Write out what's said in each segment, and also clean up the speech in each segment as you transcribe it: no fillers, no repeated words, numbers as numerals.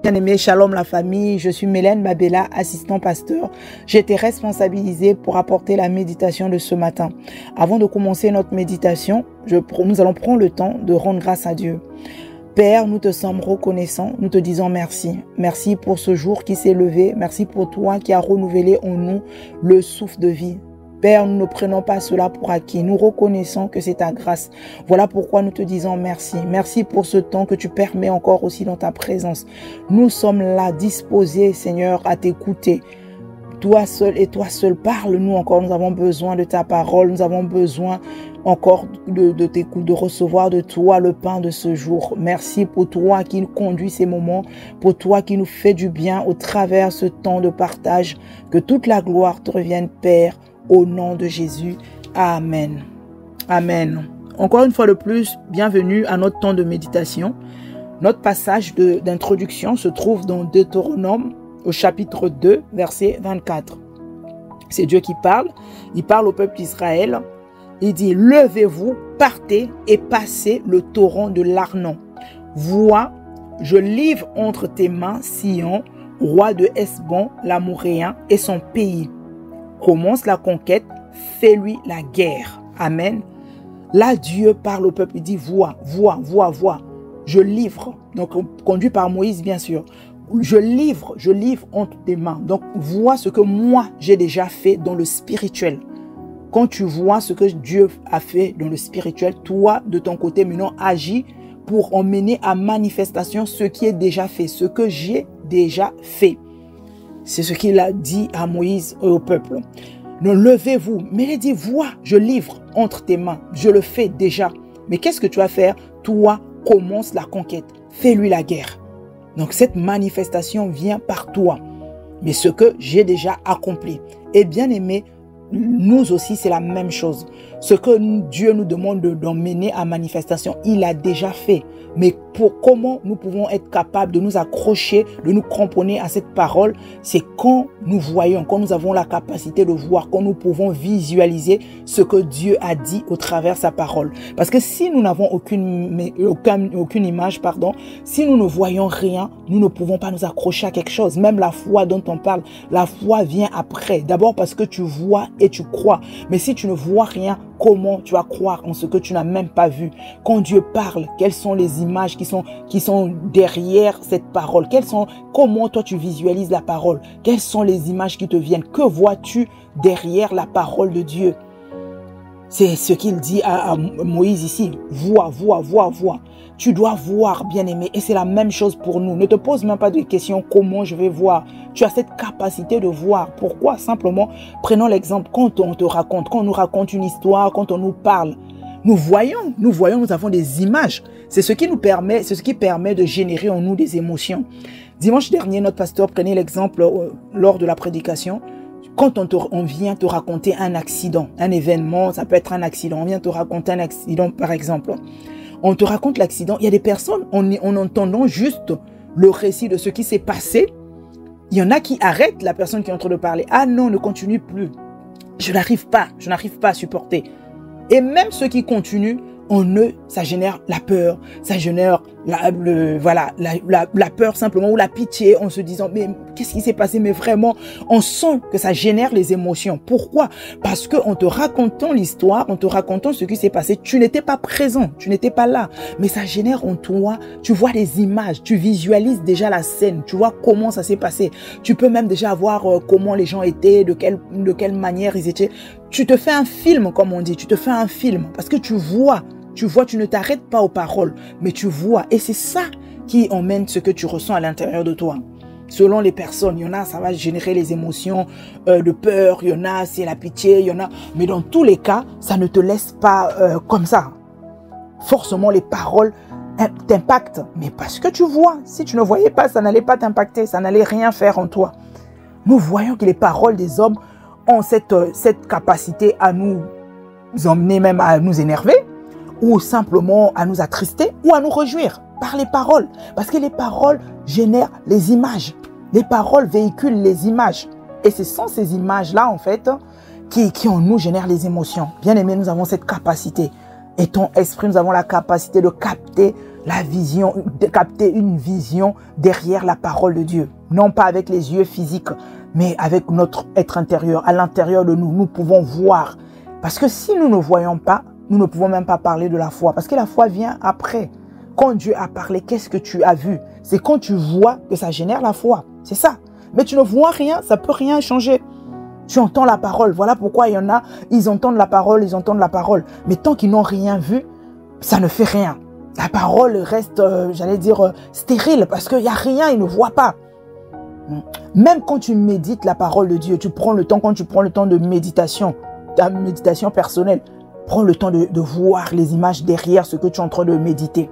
Bien-aimé, shalom la famille, je suis Mélène Babella, assistant pasteur. J'ai été responsabilisée pour apporter la méditation de ce matin. Avant de commencer notre méditation, nous allons prendre le temps de rendre grâce à Dieu. Père, nous te sommes reconnaissants, nous te disons merci. Merci pour ce jour qui s'est levé, merci pour toi qui as renouvelé en nous le souffle de vie. Père, nous ne prenons pas cela pour acquis. Nous reconnaissons que c'est ta grâce. Voilà pourquoi nous te disons merci. Merci pour ce temps que tu permets encore aussi dans ta présence. Nous sommes là, disposés, Seigneur, à t'écouter. Toi seul et toi seul, parle-nous encore. Nous avons besoin de ta parole. Nous avons besoin encore de t'écouter, de recevoir de toi le pain de ce jour. Merci pour toi qui nous conduit ces moments, pour toi qui nous fait du bien au travers ce temps de partage. Que toute la gloire te revienne, Père. Au nom de Jésus. Amen. Amen. Encore une fois de plus, bienvenue à notre temps de méditation. Notre passage d'introduction se trouve dans Deutéronome au chapitre 2, verset 24. C'est Dieu qui parle. Il parle au peuple d'Israël. Il dit, levez-vous, partez et passez le torrent de l'Arnon. Vois, je livre entre tes mains Sion, roi de Hesbon, l'Amoréen et son pays. Commence la conquête, fais-lui la guerre. Amen. Là, Dieu parle au peuple, il dit, vois. Je livre. Donc, conduit par Moïse, bien sûr. Je livre entre tes mains. Donc, vois ce que moi, j'ai déjà fait dans le spirituel. Quand tu vois ce que Dieu a fait dans le spirituel, toi, de ton côté, maintenant, agis pour emmener à manifestation ce qui est déjà fait, ce que j'ai déjà fait. C'est ce qu'il a dit à Moïse et au peuple. Ne levez-vous. Mais il dit, vois, je livre entre tes mains. Je le fais déjà. Mais qu'est-ce que tu vas faire? Toi, commence la conquête. Fais-lui la guerre. Donc cette manifestation vient par toi. Mais ce que j'ai déjà accompli. Et bien aimé, nous aussi, c'est la même chose. Ce que Dieu nous demande d'emmener à manifestation, il a déjà fait. Mais comment nous pouvons être capables de nous accrocher, de nous cramponner à cette parole, c'est quand nous voyons, quand nous avons la capacité de voir, quand nous pouvons visualiser ce que Dieu a dit au travers sa parole. Parce que si nous n'avons aucune image, si nous ne voyons rien, nous ne pouvons pas nous accrocher à quelque chose. Même la foi dont on parle, la foi vient après. D'abord parce que tu vois et tu crois. Mais si tu ne vois rien, comment tu vas croire en ce que tu n'as même pas vu? Quand Dieu parle, quelles sont les images qui sont derrière cette parole? Comment toi tu visualises la parole? Quelles sont les images qui te viennent? Que vois-tu derrière la parole de Dieu? C'est ce qu'il dit à Moïse ici. Vois. Tu dois voir, bien-aimé. Et c'est la même chose pour nous. Ne te pose même pas de questions. Comment je vais voir? Tu as cette capacité de voir. Pourquoi? Simplement, prenons l'exemple. Quand on te raconte, quand on nous raconte une histoire, quand on nous parle, nous voyons, nous avons des images. C'est ce qui permet de générer en nous des émotions. Dimanche dernier, notre pasteur prenait l'exemple lors de la prédication. Quand on vient te raconter un accident, un événement, ça peut être un accident. On vient te raconter un accident, par exemple. On te raconte l'accident. Il y a des personnes, en entendant juste le récit de ce qui s'est passé, il y en a qui arrêtent la personne qui est en train de parler. Ah non, ne continue plus. Je n'arrive pas à supporter. Et même ceux qui continuent, en eux, ça génère la peur, ça génère la peur simplement ou la pitié en se disant mais qu'est-ce qui s'est passé? Mais vraiment, on sent que ça génère les émotions. Pourquoi? Parce que en te racontant l'histoire, en te racontant ce qui s'est passé, tu n'étais pas présent, tu n'étais pas là, mais ça génère en toi, tu vois les images, tu visualises déjà la scène, tu vois comment ça s'est passé. Tu peux même déjà voir comment les gens étaient, de quelle manière ils étaient. Tu te fais un film, comme on dit, tu te fais un film parce que tu vois, tu ne t'arrêtes pas aux paroles, mais tu vois. Et c'est ça qui emmène ce que tu ressens à l'intérieur de toi. Selon les personnes, il y en a, ça va générer les émotions de peur, il y en a, c'est la pitié, il y en a. Mais dans tous les cas, ça ne te laisse pas comme ça. Forcément, les paroles t'impactent. Mais parce que tu vois, si tu ne voyais pas, ça n'allait pas t'impacter, ça n'allait rien faire en toi. Nous voyons que les paroles des hommes ont cette capacité à nous emmener même à nous énerver, ou simplement à nous attrister, ou à nous réjouir par les paroles. Parce que les paroles génèrent les images. Les paroles véhiculent les images. Et ce sont ces images-là, en fait, qui en nous génèrent les émotions. Bien aimé, nous avons cette capacité. Et ton esprit, nous avons la capacité de capter la vision, de capter une vision derrière la parole de Dieu. Non pas avec les yeux physiques, mais avec notre être intérieur. À l'intérieur de nous, nous pouvons voir. Parce que si nous ne voyons pas, nous ne pouvons même pas parler de la foi. Parce que la foi vient après. Quand Dieu a parlé, qu'est-ce que tu as vu? C'est quand tu vois que ça génère la foi. C'est ça. Mais tu ne vois rien, ça ne peut rien changer. Tu entends la parole. Voilà pourquoi il y en a, ils entendent la parole, ils entendent la parole. Mais tant qu'ils n'ont rien vu, ça ne fait rien. La parole reste, j'allais dire, stérile parce qu'il n'y a rien, ils ne voient pas. Même quand tu médites la parole de Dieu, tu prends le temps, quand tu prends le temps de méditation, ta méditation personnelle, prends le temps de voir les images derrière ce que tu es en train de méditer.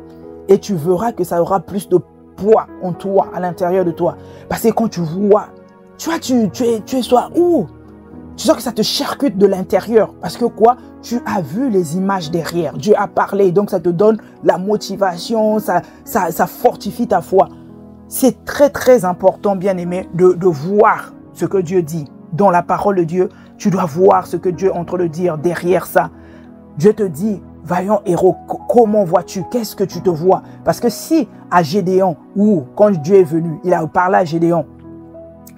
Et tu verras que ça aura plus de poids en toi, à l'intérieur de toi. Parce que quand tu vois, tu vois, tu es soit où? Tu sens que ça te charcute de l'intérieur. Parce que quoi? Tu as vu les images derrière. Dieu a parlé. Donc ça te donne la motivation. Ça fortifie ta foi. C'est très très important, bien aimé, de voir ce que Dieu dit. Dans la parole de Dieu, tu dois voir ce que Dieu est en train de dire derrière ça. Dieu te dit, vaillant héros, comment vois-tu? Qu'est-ce que tu te vois? Parce que si à Gédéon, ou quand Dieu est venu, il a parlé à Gédéon,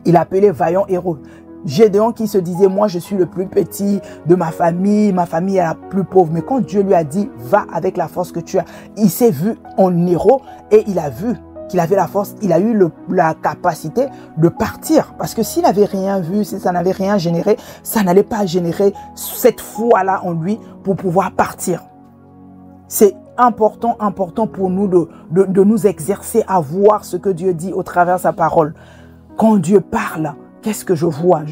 il a appelé vaillant héros. Gédéon qui se disait, moi je suis le plus petit de ma famille est la plus pauvre. Mais quand Dieu lui a dit, va avec la force que tu as, il s'est vu en héros et il a vu qu'il avait la force, il a eu la capacité de partir. Parce que s'il n'avait rien vu, si ça n'avait rien généré, ça n'allait pas générer cette foi-là en lui pour pouvoir partir. C'est important pour nous de nous exercer à voir ce que Dieu dit au travers de sa parole. Quand Dieu parle, qu'est-ce que je vois?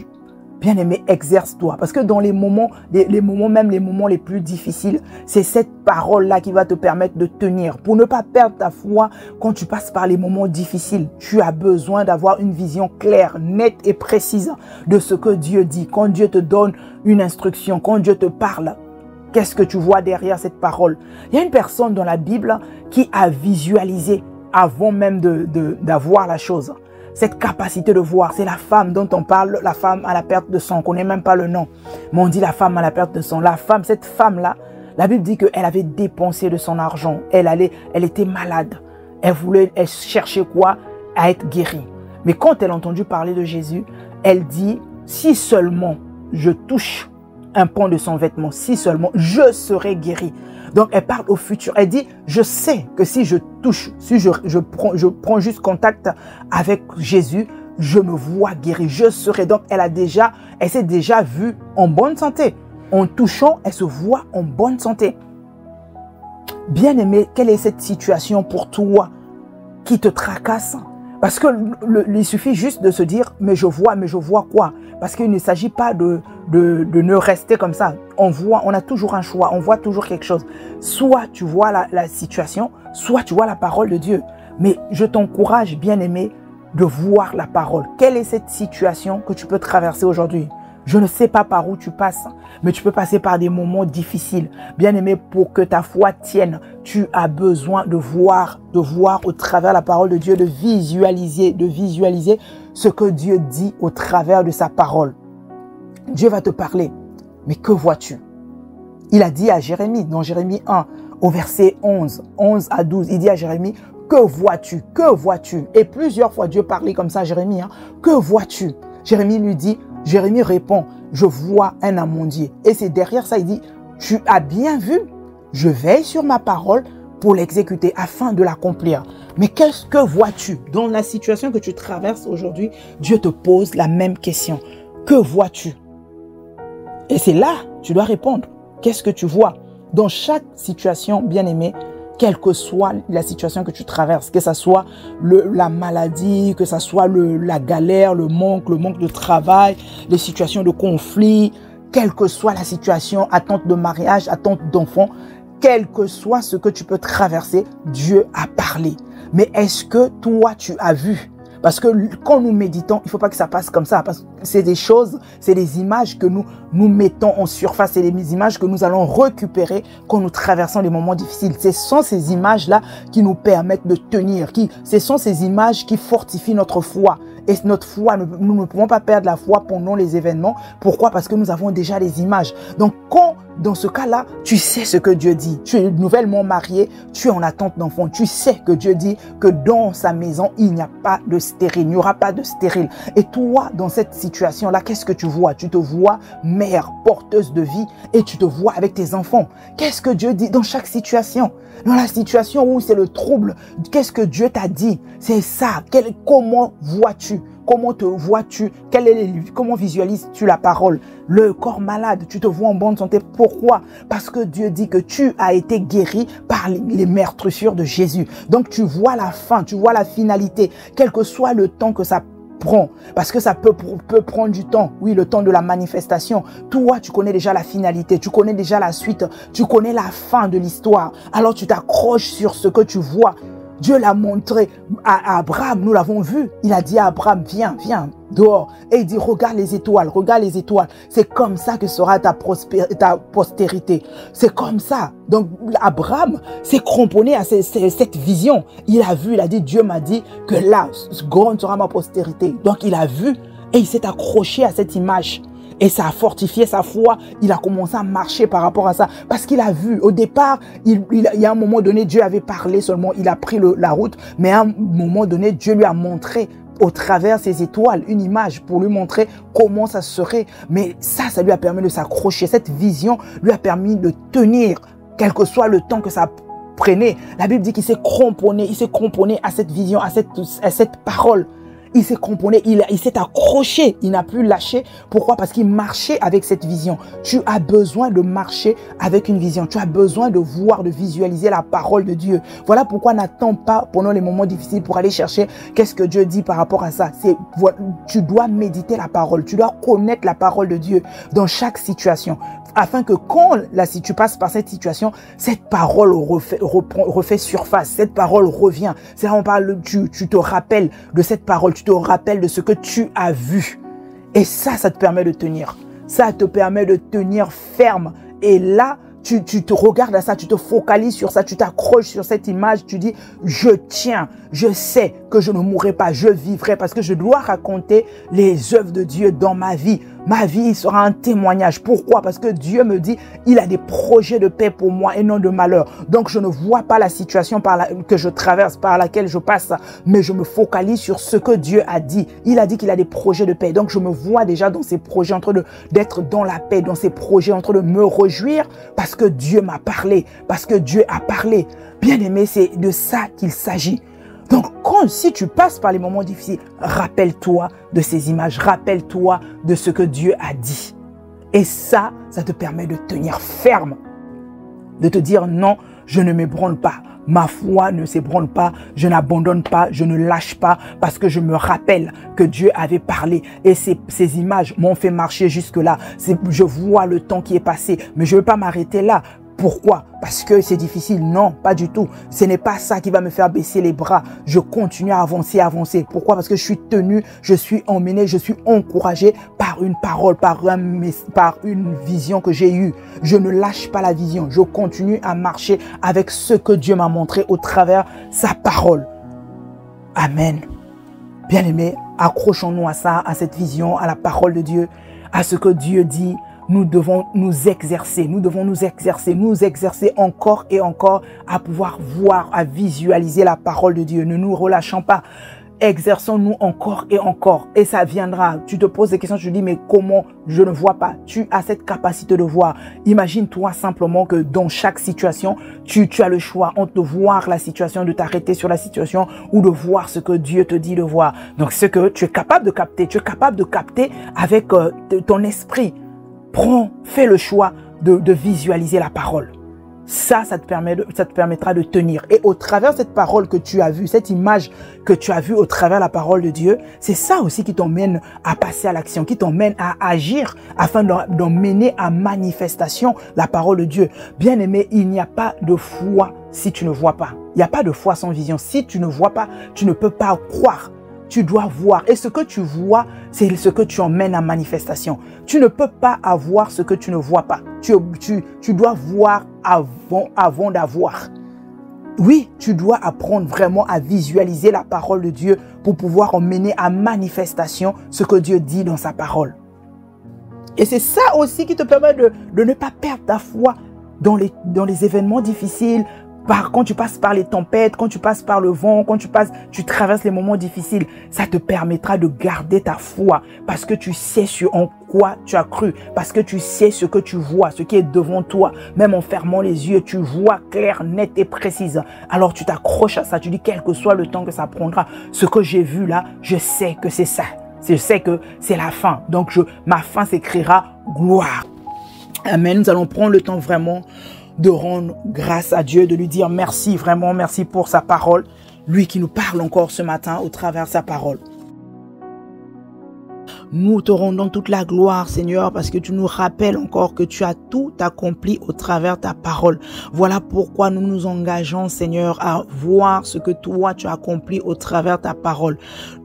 Bien-aimé, exerce-toi. Parce que dans les moments, même les moments les plus difficiles, c'est cette parole-là qui va te permettre de tenir. Pour ne pas perdre ta foi, quand tu passes par les moments difficiles, tu as besoin d'avoir une vision claire, nette et précise de ce que Dieu dit. Quand Dieu te donne une instruction, quand Dieu te parle, qu'est-ce que tu vois derrière cette parole? Il y a une personne dans la Bible qui a visualisé avant même d'avoir la chose. Cette capacité de voir, c'est la femme dont on parle, la femme à la perte de sang. On ne connaît même pas le nom, mais on dit la femme à la perte de sang. La femme, cette femme-là, la Bible dit qu'elle avait dépensé de son argent. Elle était malade. Elle cherchait quoi? À être guérie. Mais quand elle a entendu parler de Jésus, elle dit, si seulement je touche un pan de son vêtement, si seulement je serai guérie. Donc elle parle au futur. Elle dit, je sais que si je touche, si je prends juste contact avec Jésus, je me vois guérie, je serai. Donc elle s'est déjà vue en bonne santé. En touchant, elle se voit en bonne santé. Bien-aimé, quelle est cette situation pour toi qui te tracasse? Parce que il suffit juste de se dire, mais je vois quoi? Parce qu'il ne s'agit pas de ne rester comme ça. On a toujours un choix, on voit toujours quelque chose. Soit tu vois la situation, soit tu vois la parole de Dieu. Mais je t'encourage, bien-aimé, de voir la parole. Quelle est cette situation que tu peux traverser aujourd'hui? Je ne sais pas par où tu passes, mais tu peux passer par des moments difficiles. Bien-aimé, pour que ta foi tienne, tu as besoin de voir au travers de la parole de Dieu, de visualiser ce que Dieu dit au travers de sa parole. Dieu va te parler, mais que vois-tu? Il a dit à Jérémie, dans Jérémie 1, au verset 11 à 12, il dit à Jérémie, que vois-tu? Que vois-tu? Et plusieurs fois, Dieu parlait comme ça à Jérémie, que vois-tu? Jérémie répond, je vois un amandier. Et c'est derrière ça, il dit, tu as bien vu, je veille sur ma parole pour l'exécuter afin de l'accomplir. Mais qu'est-ce que vois-tu? Dans la situation que tu traverses aujourd'hui, Dieu te pose la même question. Que vois-tu? Et c'est là, tu dois répondre. Qu'est-ce que tu vois? Dans chaque situation, bien-aimé, quelle que soit la situation que tu traverses, que ce soit la maladie, que ce soit la galère, le manque de travail, les situations de conflit, quelle que soit la situation, attente de mariage, attente d'enfant, quel que soit ce que tu peux traverser, Dieu a parlé. Mais est-ce que toi, tu as vu? Parce que quand nous méditons, il ne faut pas que ça passe comme ça. Parce que c'est des choses, c'est des images que nous mettons en surface. C'est des images que nous allons récupérer quand nous traversons des moments difficiles. Ce sont ces images-là qui nous permettent de tenir. Ce sont ces images qui fortifient notre foi. Et notre foi, nous ne pouvons pas perdre la foi pendant les événements. Pourquoi? Parce que nous avons déjà les images. Donc, quand, dans ce cas-là, tu sais ce que Dieu dit. Tu es nouvellement marié, tu es en attente d'enfant. Tu sais que Dieu dit que dans sa maison, il n'y a pas de stérile. Il n'y aura pas de stérile. Et toi, dans cette situation-là, qu'est-ce que tu vois? Tu te vois mère, porteuse de vie, et tu te vois avec tes enfants. Qu'est-ce que Dieu dit dans chaque situation? Dans la situation où c'est le trouble, qu'est-ce que Dieu t'a dit? C'est ça. Comment vois-tu? Comment te vois-tu? Comment visualises-tu la parole? Le corps malade, tu te vois en bonne santé. Pourquoi? Parce que Dieu dit que tu as été guéri par les meurtrissures de Jésus. Donc tu vois la fin, tu vois la finalité, quel que soit le temps que ça prend. Parce que ça peut prendre du temps. Oui, le temps de la manifestation. Toi, tu connais déjà la finalité, tu connais déjà la suite, tu connais la fin de l'histoire. Alors tu t'accroches sur ce que tu vois. Dieu l'a montré à Abraham, nous l'avons vu. Il a dit à Abraham, viens, viens dehors. Et il dit, regarde les étoiles, regarde les étoiles. C'est comme ça que sera ta postérité. C'est comme ça. Donc Abraham s'est cramponné à cette vision. Il a vu, il a dit, Dieu m'a dit que là, grande sera ma postérité. Donc il a vu et il s'est accroché à cette image. Et ça a fortifié sa foi. Il a commencé à marcher par rapport à ça. Parce qu'il a vu. Au départ, il y a un moment donné, Dieu avait parlé seulement. Il a pris la route. Mais à un moment donné, Dieu lui a montré au travers ses étoiles une image pour lui montrer comment ça serait. Mais ça lui a permis de s'accrocher. Cette vision lui a permis de tenir, quel que soit le temps que ça prenait. La Bible dit qu'il s'est cramponné. Il s'est cramponné à cette vision, à cette parole. Il s'est cramponné, il s'est accroché, il n'a plus lâché. Pourquoi? Parce qu'il marchait avec cette vision. Tu as besoin de marcher avec une vision. Tu as besoin de voir, de visualiser la parole de Dieu. Voilà pourquoi n'attends pas pendant les moments difficiles pour aller chercher qu'est-ce que Dieu dit par rapport à ça. Tu dois méditer la parole. Tu dois connaître la parole de Dieu dans chaque situation. Afin que quand tu passes par cette situation, cette parole refait surface, cette parole revient. C'est là on parle, tu te rappelles de cette parole, tu te rappelles de ce que tu as vu. Et ça te permet de tenir. Ça te permet de tenir ferme. Et là, tu te regardes à ça, tu te focalises sur ça, tu t'accroches sur cette image, tu dis, je tiens, je sais que je ne mourrai pas, je vivrai parce que je dois raconter les œuvres de Dieu dans ma vie. Ma vie sera un témoignage. Pourquoi? Parce que Dieu me dit, il a des projets de paix pour moi et non de malheur. Donc, je ne vois pas la situation que je traverse, par laquelle je passe, mais je me focalise sur ce que Dieu a dit. Il a dit qu'il a des projets de paix. Donc, je me vois déjà dans ces projets, d'être dans la paix, dans ces projets, en train de me réjouir parce que Dieu m'a parlé, parce que Dieu a parlé. Bien aimé, c'est de ça qu'il s'agit. Donc, si tu passes par les moments difficiles, rappelle-toi de ces images, rappelle-toi de ce que Dieu a dit. Et ça te permet de tenir ferme, de te dire non, je ne m'ébranle pas. Ma foi ne s'ébranle pas, je n'abandonne pas, je ne lâche pas parce que je me rappelle que Dieu avait parlé et ces images m'ont fait marcher jusque-là. Je vois le temps qui est passé, mais je ne veux pas m'arrêter là. Pourquoi? Parce que c'est difficile? Non, pas du tout. Ce n'est pas ça qui va me faire baisser les bras. Je continue à avancer, à avancer. Pourquoi? Parce que je suis tenu, je suis emmené, je suis encouragé par une parole, par une vision que j'ai eue. Je ne lâche pas la vision. Je continue à marcher avec ce que Dieu m'a montré au travers sa parole. Amen. Bien-aimés, accrochons-nous à ça, à cette vision, à la parole de Dieu, à ce que Dieu dit. Nous devons nous exercer encore et encore à pouvoir voir, à visualiser la parole de Dieu. Ne nous relâchons pas. Exerçons-nous encore et encore. Et ça viendra. Tu te poses des questions, tu te dis, mais comment? Je ne vois pas. Tu as cette capacité de voir. Imagine-toi simplement que dans chaque situation, tu as le choix entre de voir la situation, de t'arrêter sur la situation ou de voir ce que Dieu te dit de voir. Donc, ce que tu es capable de capter, avec ton esprit. Fais le choix de visualiser la parole. Ça te permettra de tenir. Et au travers de cette parole que tu as vue, cette image que tu as vue au travers de la parole de Dieu, c'est ça aussi qui t'emmène à passer à l'action, qui t'emmène à agir afin d'emmener à manifestation la parole de Dieu. Bien aimé, il n'y a pas de foi si tu ne vois pas. Il n'y a pas de foi sans vision. Si tu ne vois pas, tu ne peux pas croire. Tu dois voir. Et ce que tu vois, c'est ce que tu emmènes à manifestation. Tu ne peux pas avoir ce que tu ne vois pas. Tu dois voir avant d'avoir. Oui, tu dois apprendre vraiment à visualiser la parole de Dieu pour pouvoir emmener à manifestation ce que Dieu dit dans sa parole. Et c'est ça aussi qui te permet de ne pas perdre ta foi dans les événements difficiles, quand tu passes par les tempêtes, quand tu passes par le vent, quand tu traverses les moments difficiles. Ça te permettra de garder ta foi parce que tu sais en quoi tu as cru, parce que tu sais ce que tu vois, ce qui est devant toi. Même en fermant les yeux, tu vois clair, net et précise. Alors tu t'accroches à ça, tu dis quel que soit le temps que ça prendra. Ce que j'ai vu là, je sais que c'est ça. Je sais que c'est la fin. Donc ma fin s'écrira gloire. Amen. Nous allons prendre le temps vraiment de rendre grâce à Dieu, de lui dire merci, vraiment merci pour sa parole. Lui qui nous parle encore ce matin au travers de sa parole. Nous te rendons toute la gloire, Seigneur, parce que tu nous rappelles encore que tu as tout accompli au travers de ta parole. Voilà pourquoi nous nous engageons, Seigneur, à voir ce que toi tu as accompli au travers de ta parole.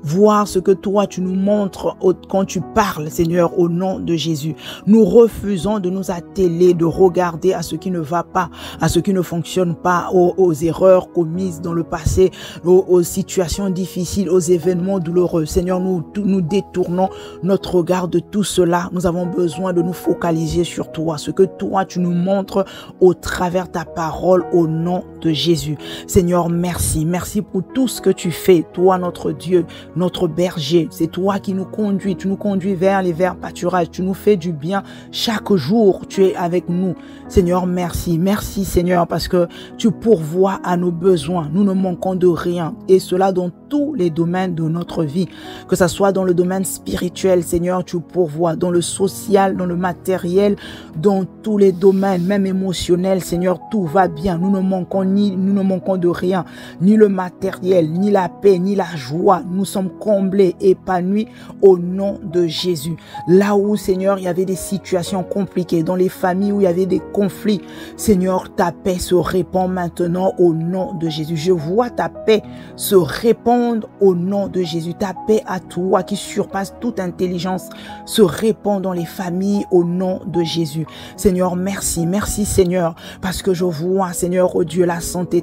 Voir ce que toi tu nous montres quand tu parles, Seigneur, au nom de Jésus. Nous refusons de nous atteler, de regarder à ce qui ne va pas, à ce qui ne fonctionne pas, aux erreurs commises dans le passé, aux situations difficiles, aux événements douloureux. Seigneur, nous détournons notre regard de tout cela. Nous avons besoin de nous focaliser sur toi, ce que toi tu nous montres au travers ta parole au nom de Jésus. Seigneur, merci. Merci pour tout ce que tu fais. Toi, notre Dieu, notre berger. C'est toi qui nous conduis. Tu nous conduis vers les verts pâturages. Tu nous fais du bien chaque jour. Tu es avec nous. Seigneur, merci. Merci, Seigneur, parce que tu pourvois à nos besoins. Nous ne manquons de rien. Et cela dans tous les domaines de notre vie. Que ce soit dans le domaine spirituel, Seigneur, tu pourvois. Dans le social, dans le matériel, dans tous les domaines, même émotionnels, Seigneur, tout va bien. Nous ne manquons de rien. Ni le matériel, ni la paix, ni la joie. Nous sommes comblés, épanouis au nom de Jésus. Là où, Seigneur, il y avait des situations compliquées, dans les familles où il y avait des conflits, Seigneur, ta paix se répand maintenant au nom de Jésus. Je vois ta paix se répandre au nom de Jésus. Ta paix à toi qui surpasse toute intelligence se répand dans les familles au nom de Jésus. Seigneur, merci. Merci, Seigneur, parce que je vois, Seigneur, oh Dieu, la santé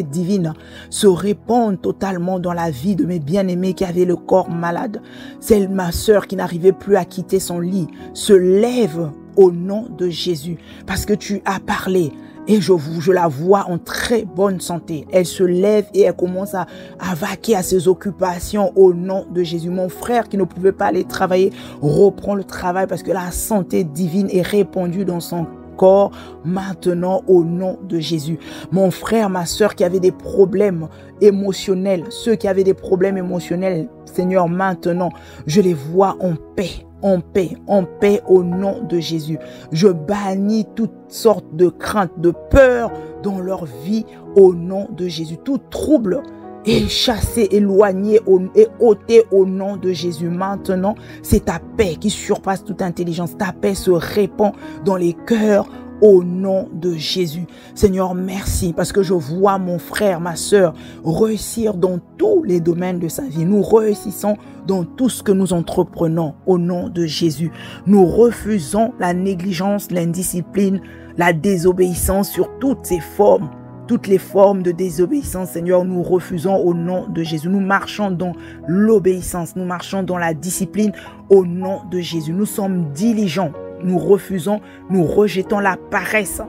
divine se répand totalement dans la vie de mes bien-aimés qui avaient le corps malade. C'est ma sœur qui n'arrivait plus à quitter son lit. Se lève au nom de Jésus parce que tu as parlé. Et je la vois en très bonne santé. Elle se lève et elle commence à vaquer à ses occupations au nom de Jésus. Mon frère qui ne pouvait pas aller travailler reprend le travail parce que la santé divine est répandue dans son corps maintenant au nom de Jésus. Mon frère, ma soeur qui avaient des problèmes émotionnels, ceux qui avaient des problèmes émotionnels, Seigneur, maintenant, je les vois en paix. En paix au nom de Jésus. Je bannis toutes sortes de craintes, de peurs dans leur vie au nom de Jésus. Tout trouble est chassé, éloigné et ôté au nom de Jésus. Maintenant, c'est ta paix qui surpasse toute intelligence. Ta paix se répand dans les cœurs au nom de Jésus. Seigneur, merci parce que je vois mon frère, ma sœur réussir dans tous les domaines de sa vie. Nous réussissons dans tout ce que nous entreprenons au nom de Jésus. Nous refusons la négligence, l'indiscipline, la désobéissance sur toutes ses formes. Toutes les formes de désobéissance, Seigneur, nous refusons au nom de Jésus. Nous marchons dans l'obéissance, nous marchons dans la discipline au nom de Jésus. Nous sommes diligents. Nous refusons, nous rejetons la paresse,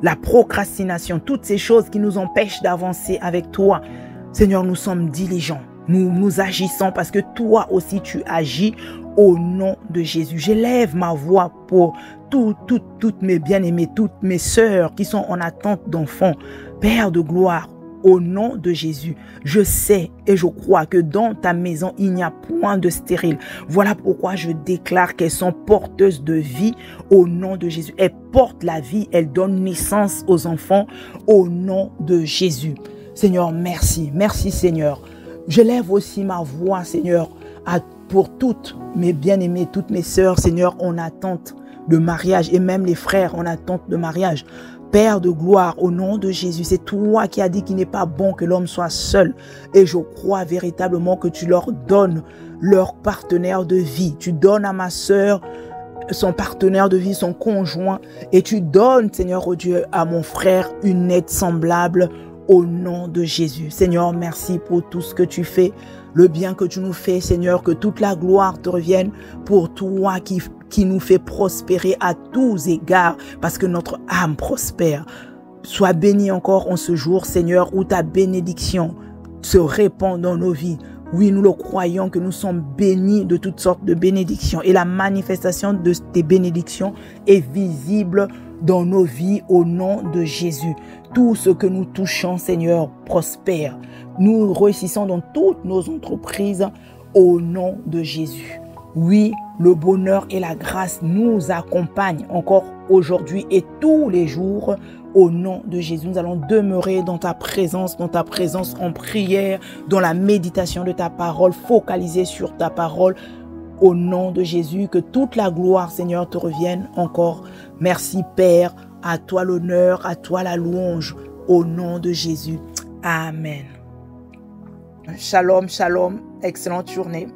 la procrastination, toutes ces choses qui nous empêchent d'avancer avec toi. Seigneur, nous sommes diligents. Nous agissons parce que toi aussi tu agis au nom de Jésus. J'élève ma voix pour toutes mes bien-aimés, toutes mes sœurs qui sont en attente d'enfants. Père de gloire, au nom de Jésus, je sais et je crois que dans ta maison, il n'y a point de stérile. Voilà pourquoi je déclare qu'elles sont porteuses de vie au nom de Jésus. Elles portent la vie, elles donnent naissance aux enfants au nom de Jésus. Seigneur, merci. Merci, Seigneur. Je lève aussi ma voix, Seigneur, pour toutes mes bien-aimées, toutes mes sœurs, Seigneur, en attente de mariage et même les frères en attente de mariage. Père de gloire, au nom de Jésus, c'est toi qui as dit qu'il n'est pas bon que l'homme soit seul. Et je crois véritablement que tu leur donnes leur partenaire de vie. Tu donnes à ma sœur son partenaire de vie, son conjoint. Et tu donnes, Seigneur, oh Dieu, à mon frère une aide semblable au nom de Jésus. Seigneur, merci pour tout ce que tu fais, le bien que tu nous fais, Seigneur, que toute la gloire te revienne pour toi qui nous fait prospérer à tous égards, parce que notre âme prospère. Sois béni encore en ce jour, Seigneur, où ta bénédiction se répand dans nos vies. Oui, nous le croyons que nous sommes bénis de toutes sortes de bénédictions et la manifestation de tes bénédictions est visible dans nos vies au nom de Jésus. Tout ce que nous touchons, Seigneur, prospère. Nous réussissons dans toutes nos entreprises au nom de Jésus. Oui, le bonheur et la grâce nous accompagnent encore aujourd'hui et tous les jours au nom de Jésus. Nous allons demeurer dans ta présence en prière, dans la méditation de ta parole, focalisée sur ta parole. Au nom de Jésus, que toute la gloire, Seigneur, te revienne encore. Merci, Père. À toi l'honneur, à toi la louange. Au nom de Jésus. Amen. Shalom, shalom. Excellente journée.